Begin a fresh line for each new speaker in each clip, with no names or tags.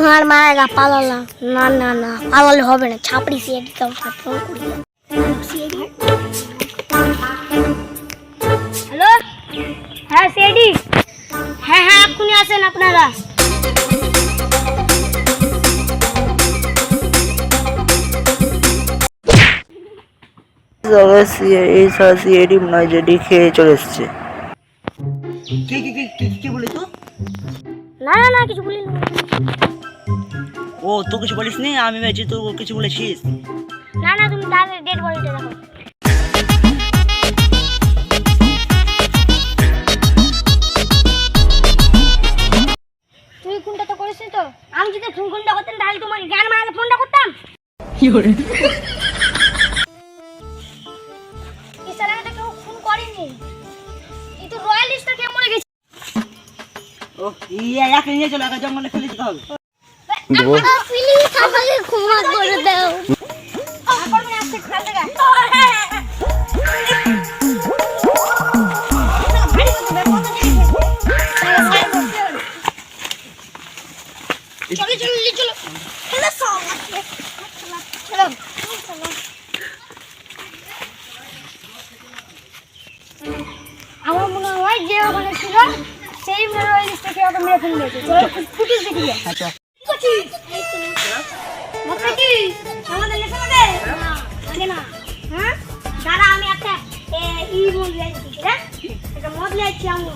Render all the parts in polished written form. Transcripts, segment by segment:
মার মায়েরা পালালাম। না না না, পালালে হবে না, ছাপড়ি সিআইডি কাউ ফোন করি। হ্যালো, হ্যাঁ সিআইডি, হ্যাঁ হ্যাঁ এক্ষুনি আসেন আপনারা।
সিআইডি মনে হয় যে খেয়ে চলে এসছে। কি বলি তো?
না না না, কিছু বলিনি।
ও তো কিছু বলিস নি? আমি ভেবেছি তো কিছু বলেছিস।
না না, তুমি তাদের ডেড বডিটা দেখো। তুই ফোনটা তো করিস তো? আমি যদি ফোনটা করতাম তাহলে তোমাকে জ্ঞান মারাতে ফোনটা করতাম। ইসারাটা কেউ ফোন করেনি, এই তো রয়্যালিস্টটা কে মরে গেছে।
ও ইয়া একা নিয়ে চলে, একা জঙ্গলে ফেলে দিতে হবে।
প্লিজ আমাকে ক্ষমা করে দাও। আমার মনে হয় যে ওখানে ছিল সেই রয়্যালিস্টটাকে ওকে মেরে ফেলে দিয়েছে। ফুটেজ দেখি।
আচ্ছা
আমাদের লেখা হবে না? হ্যাঁ দাঁড়া, আমি একটা ই বলে দিচ্ছি, এটা মদ লেছি আমি।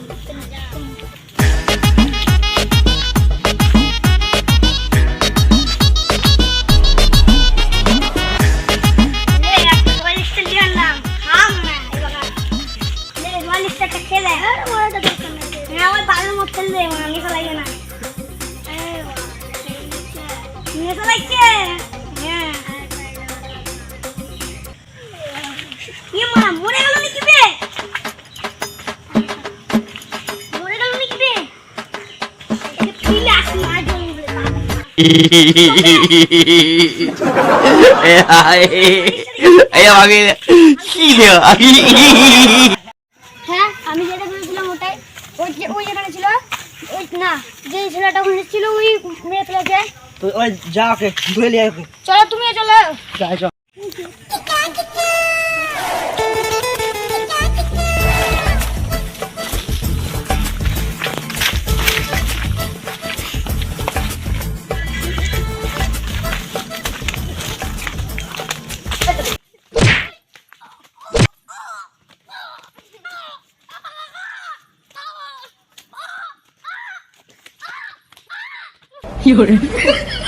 খেলে আমার বাড়ির মত খেলবে, নেশা লাগে না, নেশা লাগছে। হ্যাঁ মরে গেল নাকি বে? মরে গেল নাকি বে? পিলাস না জঙ্গলে হ্যাঁ, আমি যেটা বলেছিলাম ওটাই। ওই যেখানে ছিল, ওই না যে ছেলেটা ওখানে ছিল ওই মেয়ে ফেলেছে।
তো ওই যা ওকে ধুয়ে লিয়ে ওকে।
চলো তুমিও চলো।
যাই চল।
有人。